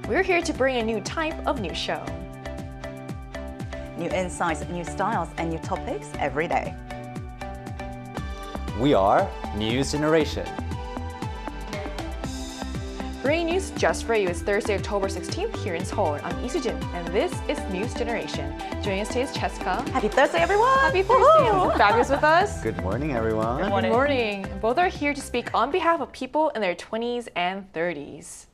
We're here to bring a new type of news show. New insights, new styles, and new topics every day. We are News Generation. Bringing news just for you. It's Thursday, October 16th here in Seoul. I'm Isujin, and this is News Generation. Joining us today is Cheska. Happy Thursday, everyone! Happy Thursday! And Fabulous with us. Good morning, everyone. Good morning. Both are here to speak on behalf of people in their 20s and 30s.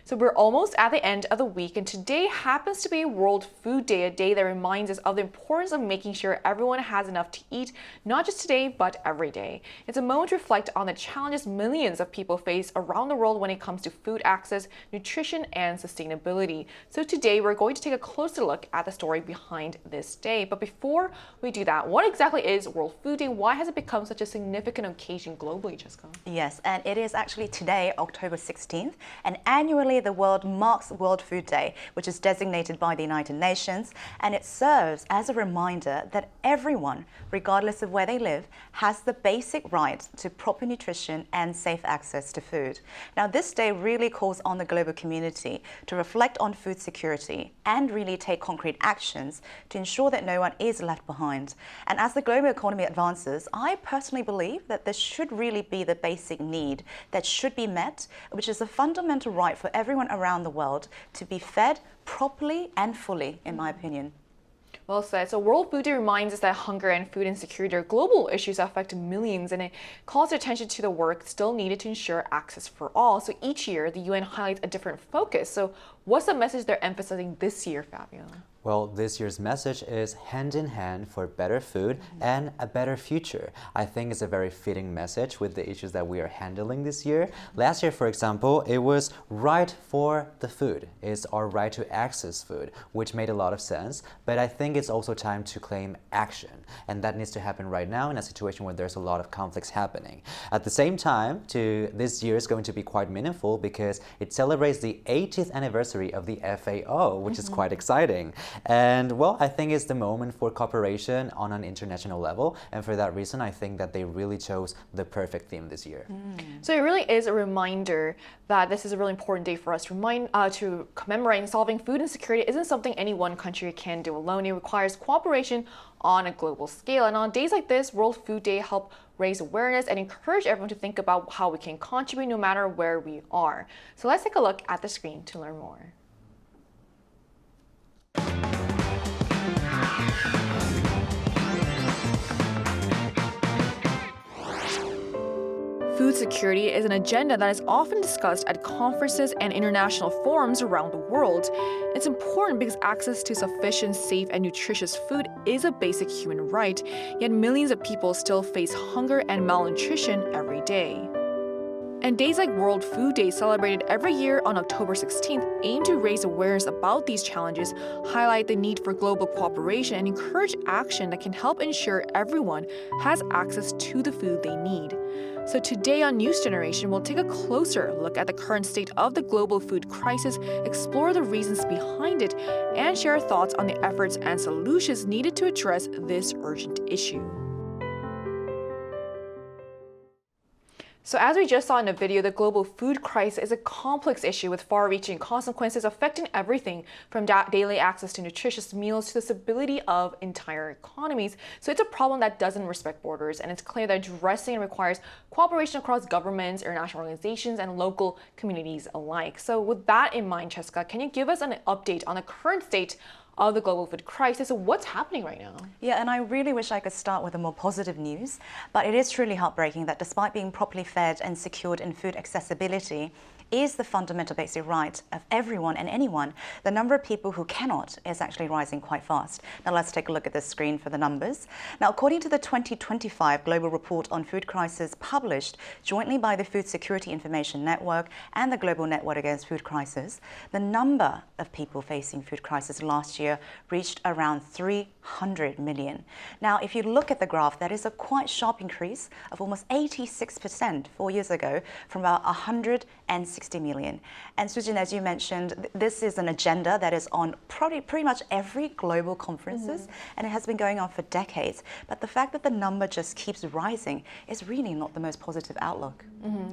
So we're almost at the end of the week, and today happens to be World Food Day, a day that reminds us of the importance of making sure everyone has enough to eat, not just today, but every day. It's a moment to reflect on the challenges millions of people face around the world when it comes to food access, nutrition, and sustainability. So today we're going to take a closer look at the story behind this day. But before we do that, what exactly is World Food Day? Why has it become such a significant occasion globally, Jessica? Yes, and it is actually today, October 16th, and annually the world marks World Food Day, which is designated by the United Nations, and it serves as a reminder that everyone, regardless of where they live, has the basic right to proper nutrition and safe access to food. Now, this day really calls on the global community to reflect on food security and really take concrete actions to ensure that no one is left behind. And as the global economy advances, I personally believe that this should really be the basic need that should be met, which is a fundamental right for everyone around the world to be fed properly and fully, in my opinion. Well said. So World Food Day reminds us that hunger and food insecurity are global issues that affect millions, and it calls attention to the work still needed to ensure access for all. So each year, the UN highlights a different focus. So what's the message they're emphasizing this year, Fabio? Well, this year's message is hand in hand for better food and a better future. I think it's a very fitting message with the issues that we are handling this year. Last year, for example, it was right for the food. It's our right to access food, which made a lot of sense. But I think it's also time to claim action. And that needs to happen right now in a situation where there's a lot of conflicts happening. At the same time, this year is going to be quite meaningful because it celebrates the 80th anniversary of the FAO, which is quite exciting. And well, I think it's the moment for cooperation on an international level. And for that reason, I think that they really chose the perfect theme this year. So it really is a reminder that this is a really important day for us to commemorate. Solving food insecurity isn't something any one country can do alone. It requires cooperation on a global scale. And on days like this, World Food Day help raise awareness and encourage everyone to think about how we can contribute no matter where we are. So let's take a look at the screen to learn more. Food security is an agenda that is often discussed at conferences and international forums around the world. It's important because access to sufficient, safe, and nutritious food is a basic human right, yet millions of people still face hunger and malnutrition every day. And days like World Food Day, celebrated every year on October 16th, aim to raise awareness about these challenges, highlight the need for global cooperation, and encourage action that can help ensure everyone has access to the food they need. So today on News Generation, we'll take a closer look at the current state of the global food crisis, explore the reasons behind it, and share our thoughts on the efforts and solutions needed to address this urgent issue. So as we just saw in the video, the global food crisis is a complex issue with far-reaching consequences affecting everything from daily access to nutritious meals to the stability of entire economies. So it's a problem that doesn't respect borders, and it's clear that addressing it requires cooperation across governments, international organizations, and local communities alike. So with that in mind, Cheska, can you give us an update on the current state of the global food crisis? So what's happening right now? Yeah, and I really wish I could start with a more positive news, but it is truly heartbreaking that despite being properly fed and secured in food accessibility is the fundamental basic right of everyone and anyone, the number of people who cannot is actually rising quite fast. Now let's take a look at this screen for the numbers. Now, according to the 2025 Global Report on Food Crisis published jointly by the Food Security Information Network and the Global Network Against Food Crisis, the number of people facing food crisis last year reached around 300 million. Now, if you look at the graph, that is a quite sharp increase of almost 86% 4 years ago from about 160 million. And Sujin, as you mentioned, this is an agenda that is on pretty much every global conferences, and it has been going on for decades. But the fact that the number just keeps rising is really not the most positive outlook.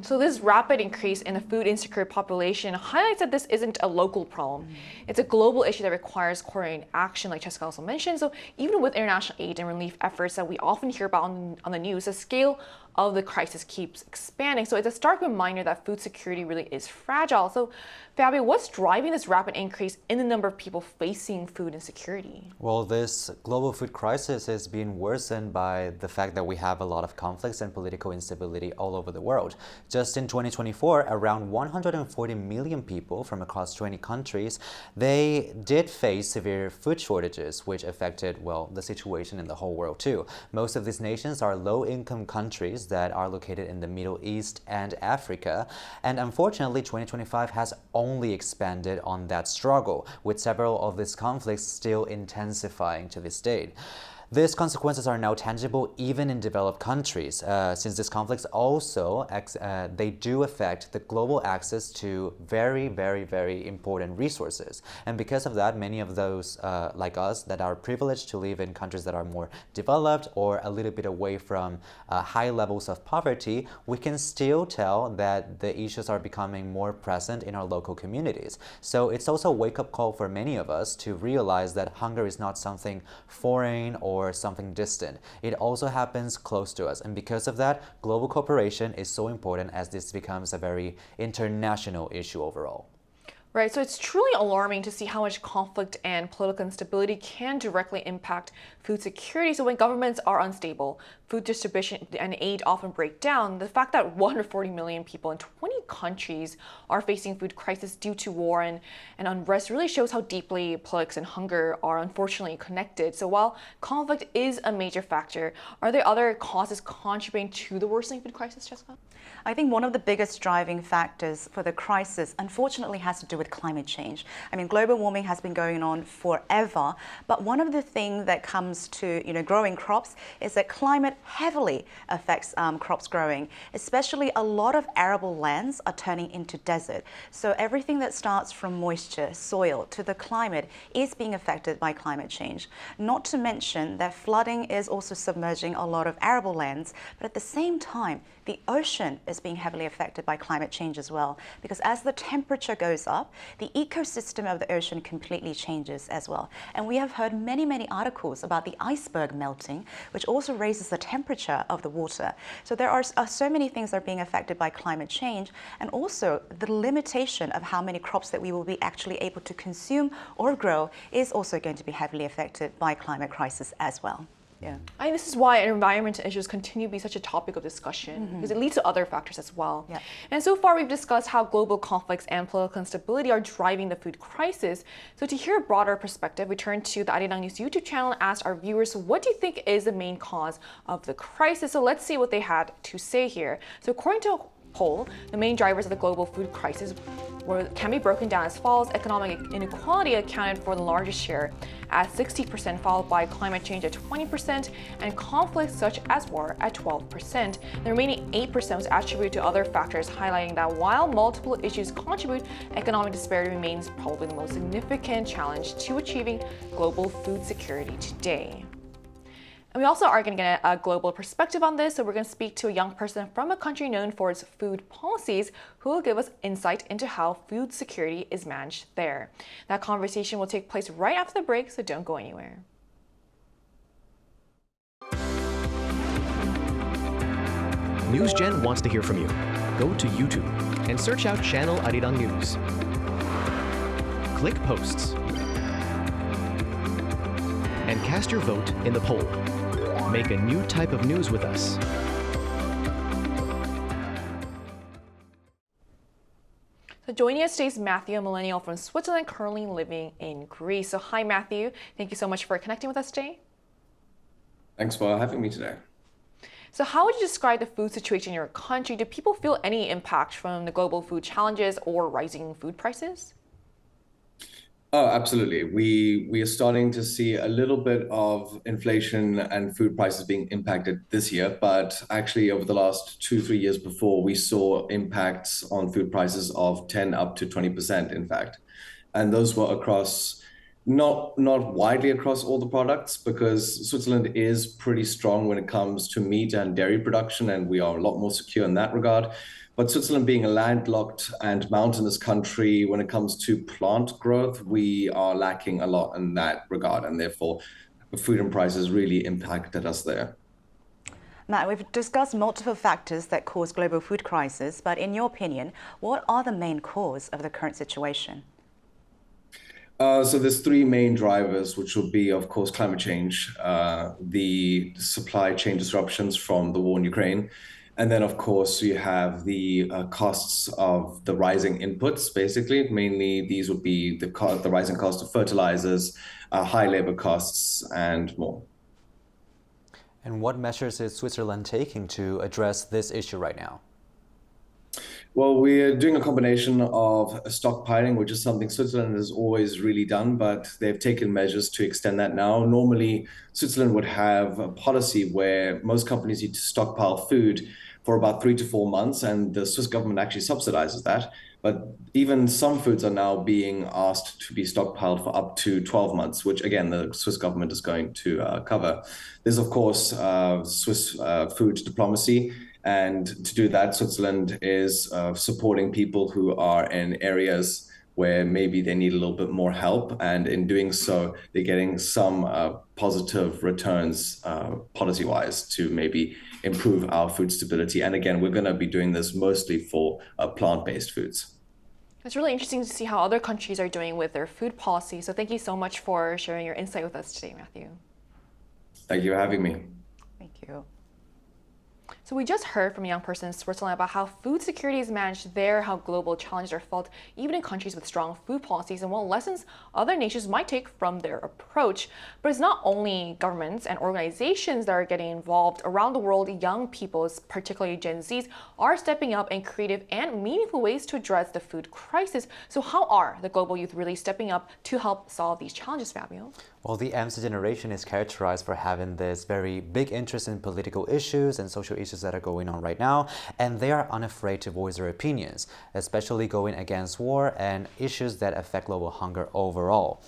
So this rapid increase in the food insecure population highlights that this isn't a local problem. It's a global issue that requires coordinated action, like Jessica also mentioned. So even with international aid and relief efforts that we often hear about on the news, the scale of the crisis keeps expanding. So it's a stark reminder that food security really is fragile. So Fabio, what's driving this rapid increase in the number of people facing food insecurity? Well, this global food crisis is being worsened by the fact that we have a lot of conflicts and political instability all over the world. Just in 2024, around 140 million people from across 20 countries, they did face severe food shortages, which affected, well, the situation in the whole world too. Most of these nations are low-income countries that are located in the Middle East and Africa. And unfortunately, 2025 has only expanded on that struggle, with several of these conflicts still intensifying to this date. These consequences are now tangible even in developed countries, since these conflicts also they do affect the global access to very, very, very important resources. And because of that, many of those like us that are privileged to live in countries that are more developed or a little bit away from high levels of poverty, we can still tell that the issues are becoming more present in our local communities. So it's also a wake-up call for many of us to realize that hunger is not something foreign or something distant. It also happens close to us. And because of that, global cooperation is so important as this becomes a very international issue overall. Right, so it's truly alarming to see how much conflict and political instability can directly impact food security. So when governments are unstable, food distribution and aid often break down. The fact that 140 million people in 20 countries are facing food crisis due to war and unrest really shows how deeply politics and hunger are unfortunately connected. So while conflict is a major factor, are there other causes contributing to the worsening food crisis, Jessica? I think one of the biggest driving factors for the crisis, unfortunately, has to do with climate change. I mean, global warming has been going on forever, but one of the things that comes to growing crops is that climate heavily affects crops growing. Especially a lot of arable lands are turning into desert. So everything that starts from moisture, soil, to the climate is being affected by climate change. Not to mention that flooding is also submerging a lot of arable lands, but at the same time, the ocean is being heavily affected by climate change as well, because as the temperature goes up, the ecosystem of the ocean completely changes as well. And we have heard many, many articles about the iceberg melting, which also raises the temperature of the water. So there are so many things that are being affected by climate change, and also the limitation of how many crops that we will be actually able to consume or grow is also going to be heavily affected by climate crisis as well. Yeah. I think this is why environmental issues continue to be such a topic of discussion, because it leads to other factors as well. Yeah. And so far, we've discussed how global conflicts and political instability are driving the food crisis. So to hear a broader perspective, we turn to the Arirang News YouTube channel and asked our viewers, what do you think is the main cause of the crisis? So let's see what they had to say here. So according to a poll, the main drivers of the global food crisis can be broken down as follows. Economic inequality accounted for the largest share at 60%, followed by climate change at 20%, and conflicts such as war at 12%. The remaining 8% was attributed to other factors, highlighting that while multiple issues contribute, economic disparity remains probably the most significant challenge to achieving global food security today. And we also are going to get a global perspective on this, so we're going to speak to a young person from a country known for its food policies who will give us insight into how food security is managed there. That conversation will take place right after the break, so don't go anywhere. NewsGen wants to hear from you. Go to YouTube and search out channel Arirang News. Click Posts and cast your vote in the poll. Make a new type of news with us. So joining us today is Matthew, a millennial from Switzerland, currently living in Greece. So hi, Matthew. Thank you so much for connecting with us today. Thanks for having me today. So how would you describe the food situation in your country? Do people feel any impact from the global food challenges or rising food prices? Oh, absolutely. We are starting to see a little bit of inflation and food prices being impacted this year, but actually over the last 2-3 years before, we saw impacts on food prices of 10 up to 20%, in fact. And those were across Not widely across all the products, because Switzerland is pretty strong when it comes to meat and dairy production, and we are a lot more secure in that regard. But Switzerland being a landlocked and mountainous country, when it comes to plant growth, we are lacking a lot in that regard, and therefore food and prices really impacted us there. Matt, we've discussed multiple factors that cause global food crisis, but in your opinion, what are the main cause of the current situation? So there's three main drivers, which will be, of course, climate change, the supply chain disruptions from the war in Ukraine, and then, of course, you have the costs of the rising inputs. Basically, mainly these would be the rising cost of fertilizers, high labor costs, and more. And what measures is Switzerland taking to address this issue right now? Well, we're doing a combination of stockpiling, which is something Switzerland has always really done, but they've taken measures to extend that now. Normally, Switzerland would have a policy where most companies need to stockpile food for about 3 to 4 months, and the Swiss government actually subsidizes that. But even some foods are now being asked to be stockpiled for up to 12 months, which again, the Swiss government is going to cover. There's, of course, Swiss food diplomacy. And to do that, Switzerland is supporting people who are in areas where maybe they need a little bit more help. And in doing so, they're getting some positive returns policy-wise to maybe improve our food stability. And again, we're going to be doing this mostly for plant-based foods. It's really interesting to see how other countries are doing with their food policy. So thank you so much for sharing your insight with us today, Matthew. Thank you for having me. Thank you. So we just heard from a young person in Switzerland about how food security is managed there, how global challenges are felt even in countries with strong food policies, and what lessons other nations might take from their approach. But it's not only governments and organizations that are getting involved. Around the world, young people, particularly Gen Zs, are stepping up in creative and meaningful ways to address the food crisis. So how are the global youth really stepping up to help solve these challenges, Fabio? Well, the MZ generation is characterized for having this very big interest in political issues and social issues that are going on right now, and they are unafraid to voice their opinions, especially going against war and issues that affect global hunger overall.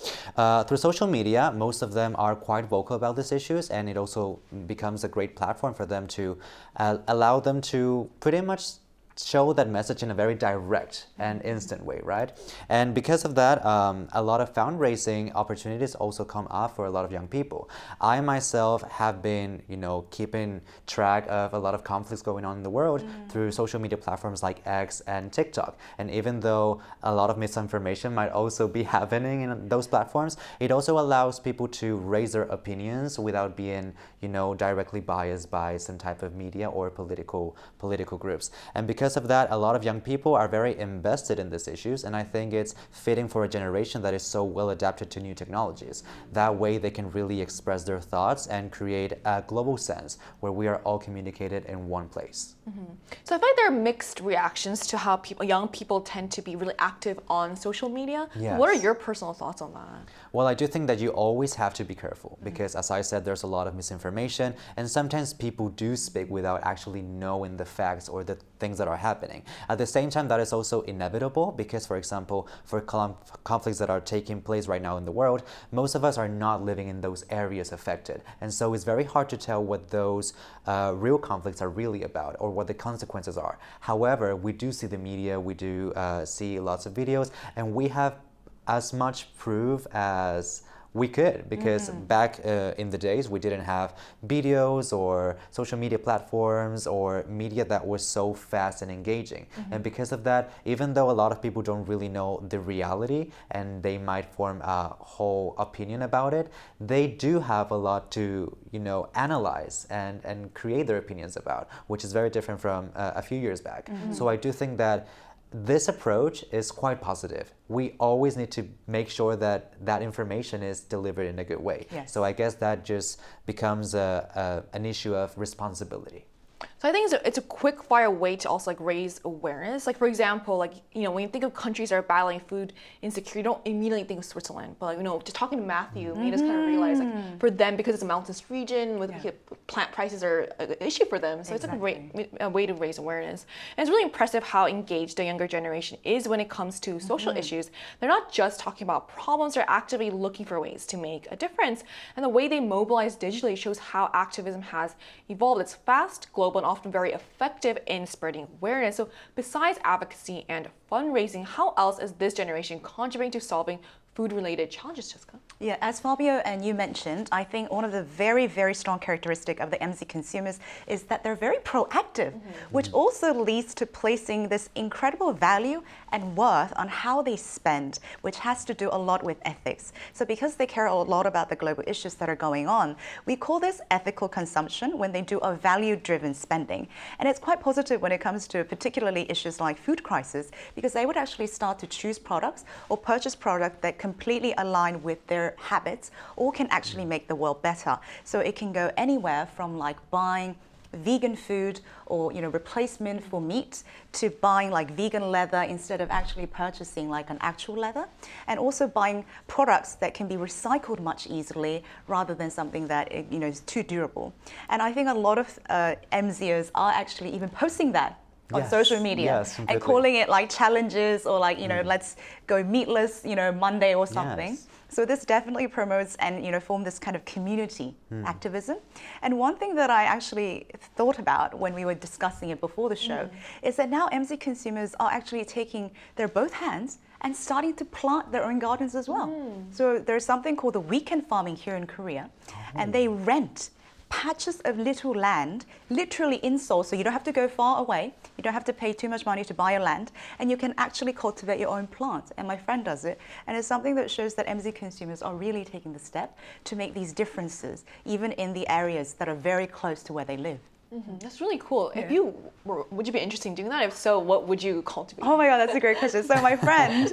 Through social media, most of them are quite vocal about these issues, and it also becomes a great platform for them to allow them to pretty much show that message in a very direct and instant way, right? And because of that, a lot of fundraising opportunities also come up for a lot of young people. I myself have been, keeping track of a lot of conflicts going on in the world through social media platforms like X and TikTok. And even though a lot of misinformation might also be happening in those platforms, it also allows people to raise their opinions without being, directly biased by some type of media or political groups. And because of that, a lot of young people are very invested in these issues, and I think it's fitting for a generation that is so well adapted to new technologies. That way they can really express their thoughts and create a global sense where we are all communicated in one place. So I feel like there are mixed reactions to how young people tend to be really active on social media. Yes. What are your personal thoughts on that? Well, I do think that you always have to be careful because, as I said, there's a lot of misinformation, and sometimes people do speak without actually knowing the facts or the things that are happening. At the same time, that is also inevitable because, for example, for conflicts that are taking place right now in the world, most of us are not living in those areas affected. And so it's very hard to tell what those real conflicts are really about or what the consequences are. However, we do see the media, we do see lots of videos, and we have as much proof as we could, because back in the days we didn't have videos or social media platforms or media that was so fast and engaging. And because of that, even though a lot of people don't really know the reality and they might form a whole opinion about it, they do have a lot to analyze and create their opinions about, which is very different from a few years back. So I do think that this approach is quite positive. We always need to make sure that that information is delivered in a good way. Yes. So I guess that just becomes an issue of responsibility. So I think it's a quick fire way to also like raise awareness. Like for example, like when you think of countries that are battling food insecurity, you don't immediately think of Switzerland. But like just talking to Matthew made us kind of realize like for them, because it's a mountainous region with plant prices are an issue for them. So it's like a way to raise awareness. And it's really impressive how engaged the younger generation is when it comes to social issues. They're not just talking about problems, they're actively looking for ways to make a difference. And the way they mobilize digitally shows how activism has evolved. It's fast, global, and often very effective in spreading awareness. So besides advocacy and fundraising, how else is this generation contributing to solving food-related challenges, Jessica? Yeah, as Fabio and you mentioned, I think one of the very, very strong characteristic of the MZ consumers is that they're very proactive, which also leads to placing this incredible value and worth on how they spend, which has to do a lot with ethics. So because they care a lot about the global issues that are going on, we call this ethical consumption when they do a value-driven spending. And it's quite positive when it comes to particularly issues like food crisis, because they would actually start to choose products or purchase products that completely align with their habits or can actually make the world better. So it can go anywhere from like buying vegan food or replacement for meat to buying like vegan leather instead of actually purchasing like an actual leather, and also buying products that can be recycled much easily rather than something that is too durable. And I think a lot of MZers are actually even posting that on social media and calling it like challenges or like let's go meatless Monday or something. Yes. So this definitely promotes and form this kind of community activism. And one thing that I actually thought about when we were discussing it before the show is that now MZ consumers are actually taking their both hands and starting to plant their own gardens as well. So there's something called the weekend farming here in Korea, and they rent patches of little land, literally in Seoul, so you don't have to go far away, you don't have to pay too much money to buy a land, and you can actually cultivate your own plants. And my friend does it, and it's something that shows that MZ consumers are really taking the step to make these differences, even in the areas that are very close to where they live. That's really cool. If you would you be interested in doing that? If so, what would you cultivate? Oh my God, that's a great question. So my friend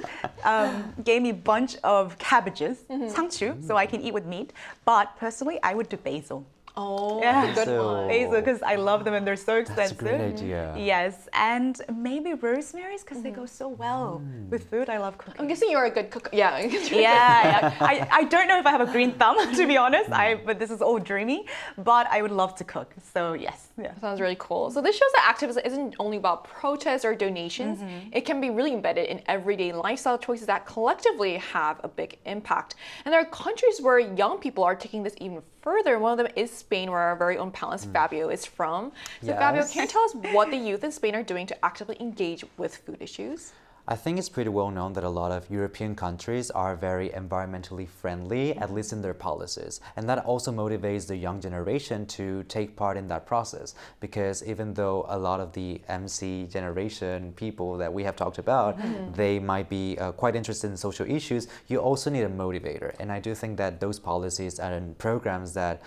gave me a bunch of cabbages, 상추, so I can eat with meat. But personally, I would do basil. Oh, Yeah. good So- one. Basil, because I love them and they're so expensive. That's a great idea. Yes, and maybe rosemaries because they go so well with food. I love cooking. I'm guessing you're a good cook. Yeah. Yeah. I don't know if I have a green thumb, to be honest. But this is all dreamy. But I would love to cook. So yes. Yeah. Sounds really cool. So this shows that activism isn't only about protests or donations. It can be really embedded in everyday lifestyle choices that collectively have a big impact. And there are countries where young people are taking this even further. One of them is Spain, where our very own panelist Fabio is from. So Fabio, Yes. can you tell us what the youth in Spain are doing to actively engage with food issues? I think it's pretty well known that a lot of European countries are very environmentally friendly, at least in their policies. And that also motivates the young generation to take part in that process. Because even though a lot of the MC generation people that we have talked about, they might be quite interested in social issues, you also need a motivator. And I do think that those policies and programs that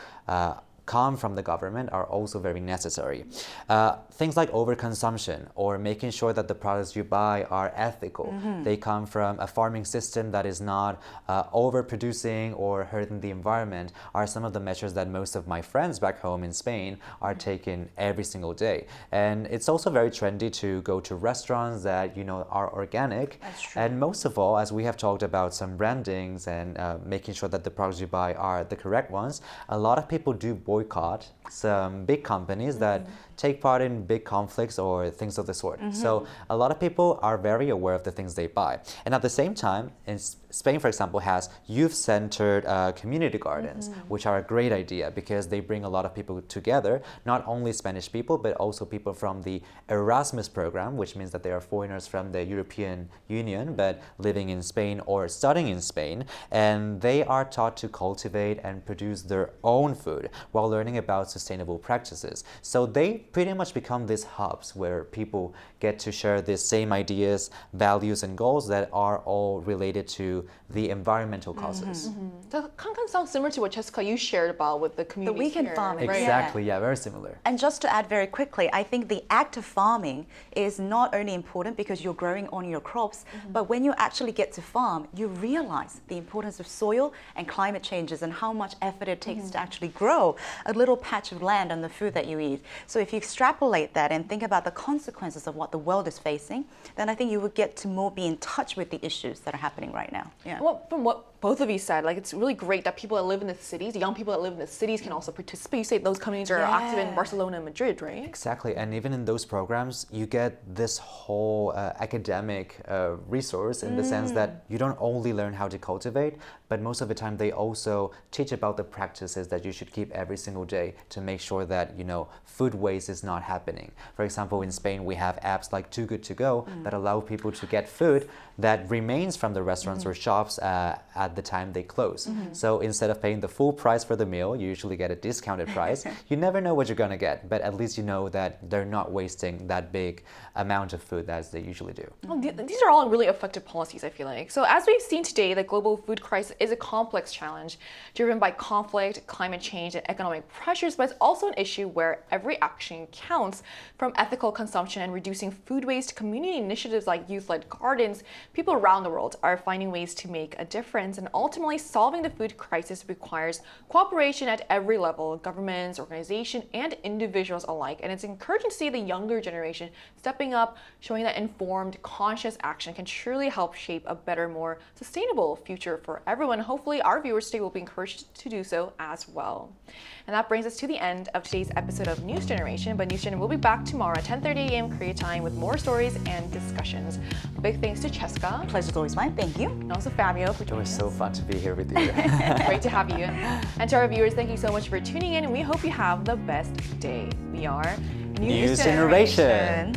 come from the government are also very necessary. Things like overconsumption or making sure that the products you buy are ethical. They come from a farming system that is not overproducing or hurting the environment are some of the measures that most of my friends back home in Spain are taking every single day. And it's also very trendy to go to restaurants that are organic. That's true. And most of all, as we have talked about some brandings and making sure that the products you buy are the correct ones, a lot of people do boycott some big companies that take part in big conflicts or things of the sort. So a lot of people are very aware of the things they buy. And at the same time, in Spain, for example, has youth-centered community gardens, which are a great idea because they bring a lot of people together, not only Spanish people, but also people from the Erasmus program, which means that they are foreigners from the European Union, but living in Spain or studying in Spain. And they are taught to cultivate and produce their own food while learning about sustainable practices. So they pretty much become these hubs where people get to share the same ideas, values, and goals that are all related to to the environmental causes. That kind of sounds similar to what Jessica, you shared about with the community weekend here, farming. right? Exactly, yeah, very similar. And just to add very quickly, I think the act of farming is not only important because you're growing on your crops, but when you actually get to farm, you realize the importance of soil and climate changes and how much effort it takes to actually grow a little patch of land and the food that you eat. So if you extrapolate that and think about the consequences of what the world is facing, then I think you would get to more be in touch with the issues that are happening right now. Yeah. Well, from what both of you said, like it's really great that people that live in the cities, young people that live in the cities can also participate. You say those communities are active in Barcelona and Madrid, right? Exactly, and even in those programs, you get this whole academic resource in the sense that you don't only learn how to cultivate, but most of the time they also teach about the practices that you should keep every single day to make sure that, you know, food waste is not happening. For example, in Spain, we have apps like Too Good To Go that allow people to get food that remains from the restaurants or shops at the time they close. So instead of paying the full price for the meal, you usually get a discounted price. You never know what you're gonna get, but at least you know that they're not wasting that big amount of food as they usually do. Well, these are all really effective policies, I feel like. So as we've seen today, the global food crisis is a complex challenge driven by conflict, climate change, and economic pressures, but it's also an issue where every action counts. From ethical consumption and reducing food waste to community initiatives like youth-led gardens, people around the world are finding ways to make a difference, and ultimately solving the food crisis requires cooperation at every level, governments, organizations, and individuals alike. And it's encouraging to see the younger generation stepping up, showing that informed, conscious action can truly help shape a better, more sustainable future for everyone. Hopefully our viewers today will be encouraged to do so as well. And that brings us to the end of today's episode of News Generation, but News Gen will be back tomorrow at 10:30 a.m. Korea time with more stories and discussions. Big thanks to Cheska. Pleasure's always mine. Thank you. And also Fabio for It joining was us. so fun to be here with you. Great to have you. And to our viewers, thank you so much for tuning in, and we hope you have the best day. We are News Generation.